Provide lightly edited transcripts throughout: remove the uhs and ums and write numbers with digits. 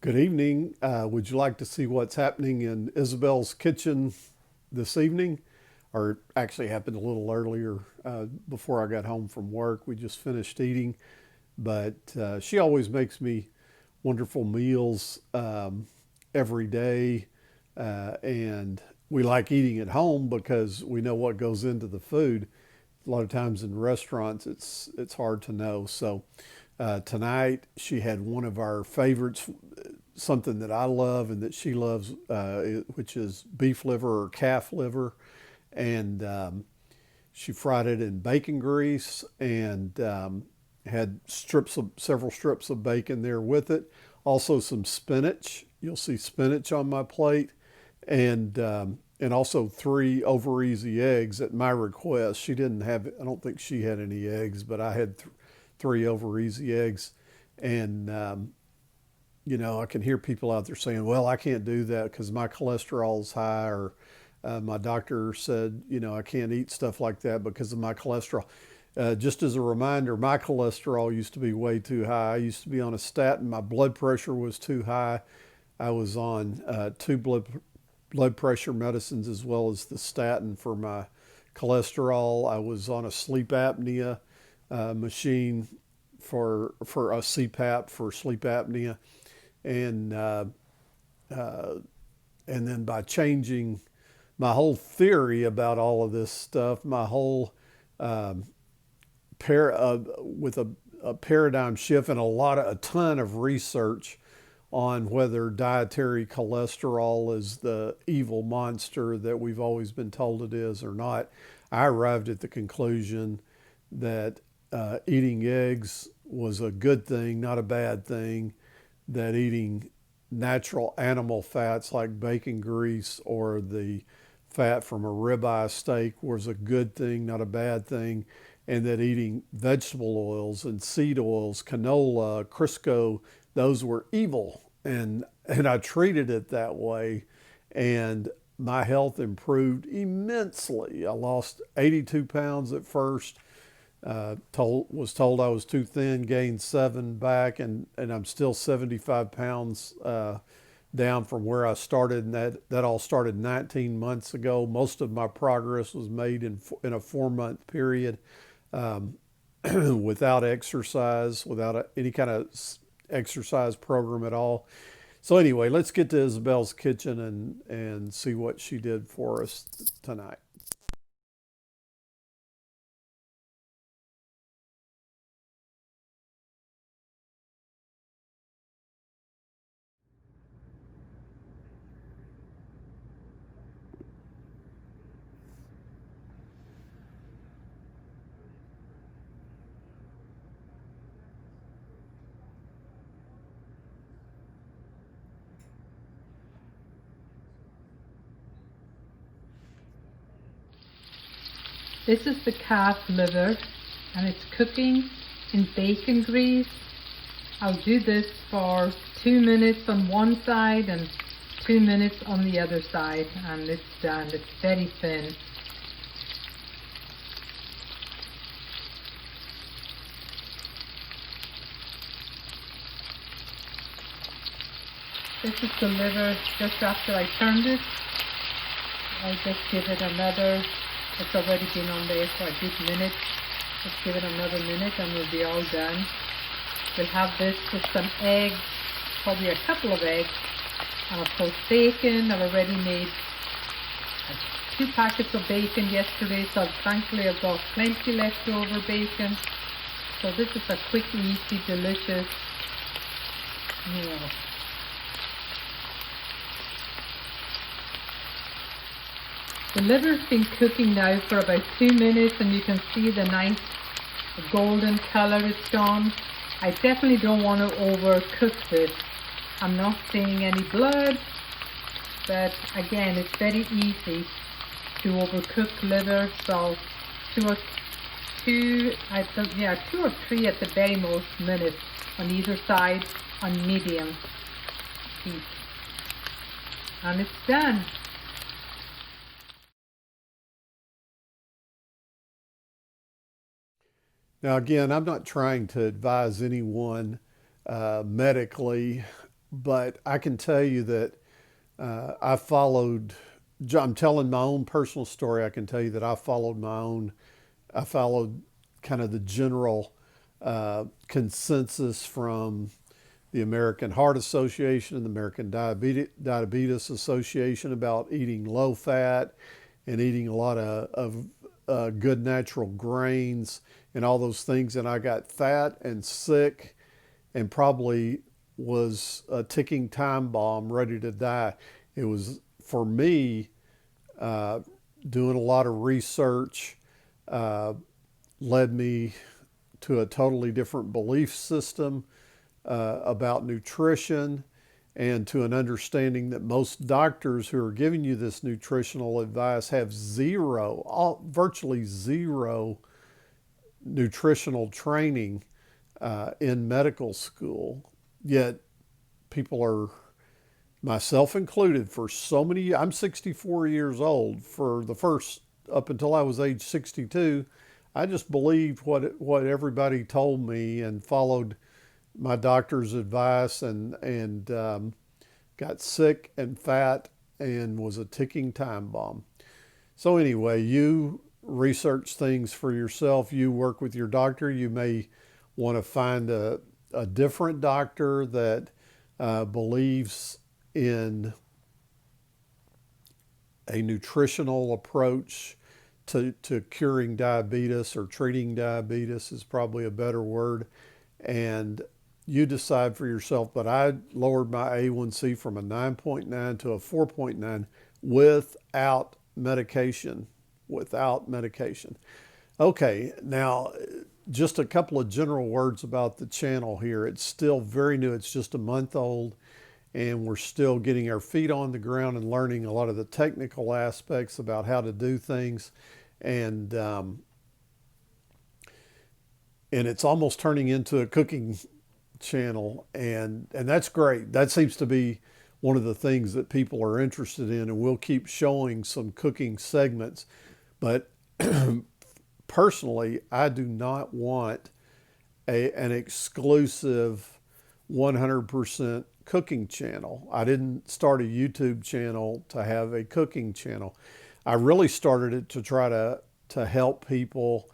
Good evening. Would you like to see what's happening in Isabel's kitchen this evening? Or it actually happened a little earlier before I got home from work. We just finished eating, but she always makes me wonderful meals every day. And we like eating at home because we know what goes into the food. A lot of times in restaurants, it's hard to know. So tonight she had one of our favorites, something that I love and that she loves, which is beef liver or calf liver, and she fried it in bacon grease and had several strips of bacon there with it. Also some spinach. You'll see spinach on my plate, and also three over easy eggs at my request. She didn't have. I don't think she had any eggs, but I had three over easy eggs, and I can hear people out there saying, "Well, I can't do that because my cholesterol is high," or my doctor said, I can't eat stuff like that because of my cholesterol. Just as a reminder, my cholesterol used to be way too high. I used to be on a statin. My blood pressure was too high. I was on two blood pressure medicines as well as the statin for my cholesterol. I was on a sleep apnea machine for a CPAP for sleep apnea, and uh, and then by changing my whole theory about all of this stuff, my whole um, with a paradigm shift and a ton of research on whether dietary cholesterol is the evil monster that we've always been told it is or not. I arrived at the conclusion that eating eggs was a good thing, not a bad thing, that eating natural animal fats like bacon grease or the fat from a ribeye steak was a good thing, not a bad thing, and that eating vegetable oils and seed oils, canola, Crisco, those were evil. And I treated it that way, and my health improved immensely. I lost 82 pounds at first. Was told I was too thin, gained 7 back, and I'm still 75 pounds down from where I started. And that all started 19 months ago. Most of my progress was made in a 4 month period, um, without exercise, without any kind of exercise program at all. So anyway, let's get to Isabel's kitchen and see what she did for us tonight. This is the calf liver and it's cooking in bacon grease. I'll do this for 2 minutes on one side and 2 minutes on the other side, and it's done. It's very thin. This is the liver just after I turned it. I'll just give it another, it's already been on there for a good minute. Just give it another minute and we'll be all done. We'll have this with some eggs, probably a couple of eggs, and of course bacon. I've already made 2 packets of bacon yesterday, so thankfully I've got plenty leftover bacon. So this is a quick, easy, delicious meal. The liver's been cooking now for about 2 minutes, and you can see the nice golden color it's gone. I definitely don't want to overcook this. I'm not seeing any blood, but again, it's very easy to overcook liver. So two or three at the very most minutes on either side on medium heat, and it's done. Now, again, I'm not trying to advise anyone medically but I can tell you that I followed. I'm telling my own personal story. I can tell you that I followed kind of the general consensus from the American Heart Association and the American Diabetes Association about eating low fat and eating a lot of good natural grains and all those things. And I got fat and sick and probably was a ticking time bomb ready to die. It was, for me, uh, doing a lot of research uh, led me to a totally different belief system about nutrition and to an understanding that most doctors who are giving you this nutritional advice have virtually zero nutritional training in medical school. Yet people are, myself included, for so many, I'm 64 years old. For the first, up until I was age 62, I just believed what everybody told me and followed my doctor's advice and got sick and fat and was a ticking time bomb. So anyway, you research things for yourself. You work with your doctor. You may want to find a different doctor that believes in a nutritional approach to curing diabetes, or treating diabetes is probably a better word. And you decide for yourself. But I lowered my A1C from a 9.9 to a 4.9 without medication. Without medication. Okay, now just a couple of general words about the channel here. It's still very new. It's just a month old, and we're still getting our feet on the ground and learning a lot of the technical aspects about how to do things. And it's almost turning into a cooking channel, and that's great. That seems to be one of the things that people are interested in, and we'll keep showing some cooking segments. But personally, I do not want an exclusive 100% cooking channel. I didn't start a YouTube channel to have a cooking channel. I really started it to try to help people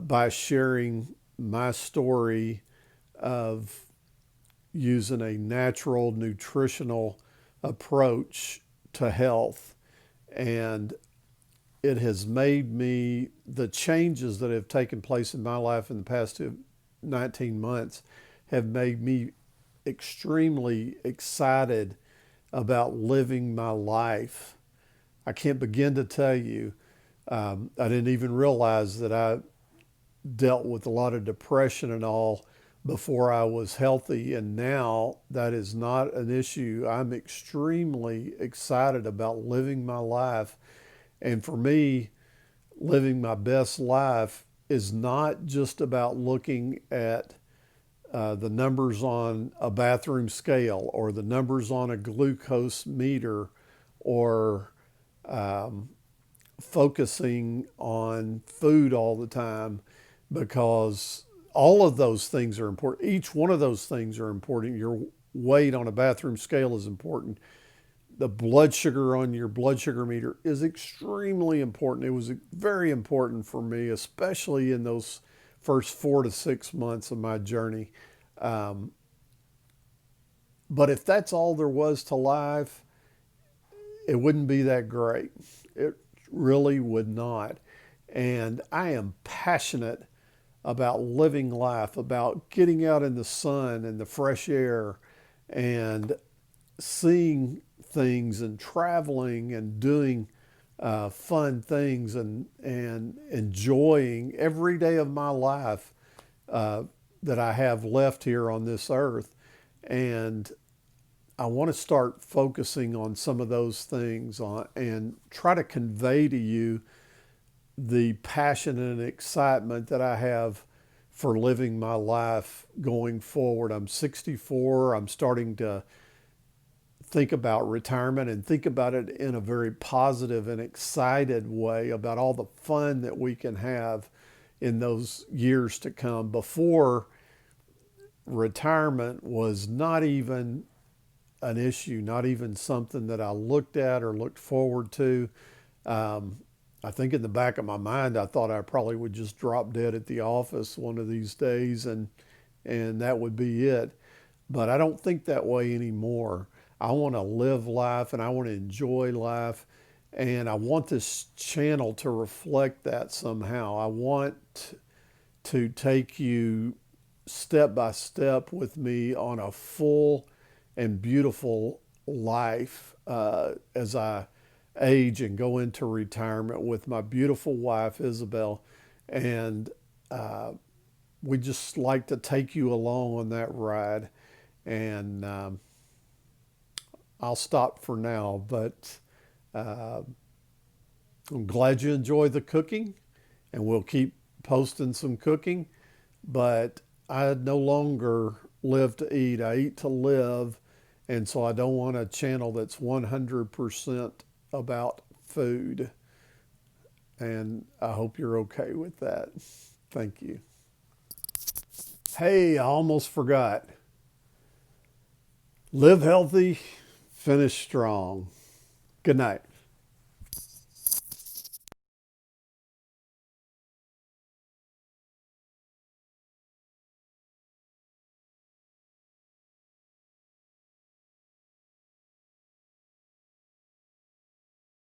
by sharing my story of using a natural nutritional approach to health. And it has made me, the changes that have taken place in my life in the past 19 months have made me extremely excited about living my life. I can't begin to tell you. I didn't even realize that I dealt with a lot of depression and all before I was healthy, and now that is not an issue. I'm extremely excited about living my life. And for me, living my best life is not just about looking at the numbers on a bathroom scale or the numbers on a glucose meter, or focusing on food all the time, because all of those things are important. Each one of those things are important. Your weight on a bathroom scale is important. The blood sugar on your blood sugar meter is extremely important. It was very important for me, especially in those first 4 to 6 months of my journey. But if that's all there was to life, it wouldn't be that great. It really would not. And I am passionate about living life, about getting out in the sun and the fresh air and seeing things and traveling and doing fun things and enjoying every day of my life that I have left here on this earth. And I want to start focusing on some of those things and try to convey to you the passion and excitement that I have for living my life going forward. I'm 64. I'm starting to think about retirement and think about it in a very positive and excited way about all the fun that we can have in those years to come. Before, retirement was not even an issue, not even something that I looked at or looked forward to. I think in the back of my mind, I thought I probably would just drop dead at the office one of these days, and that would be it. But I don't think that way anymore. I want to live life and I want to enjoy life. And I want this channel to reflect that somehow. I want to take you step by step with me on a full and beautiful life as I age and go into retirement with my beautiful wife, Isabel. And we just like to take you along on that ride. And I'll stop for now, but I'm glad you enjoy the cooking, and we'll keep posting some cooking. But I no longer live to eat, I eat to live. And so I don't want a channel that's 100% about food. And I hope you're okay with that. Thank you. Hey, I almost forgot. Live healthy, finish strong. Good night.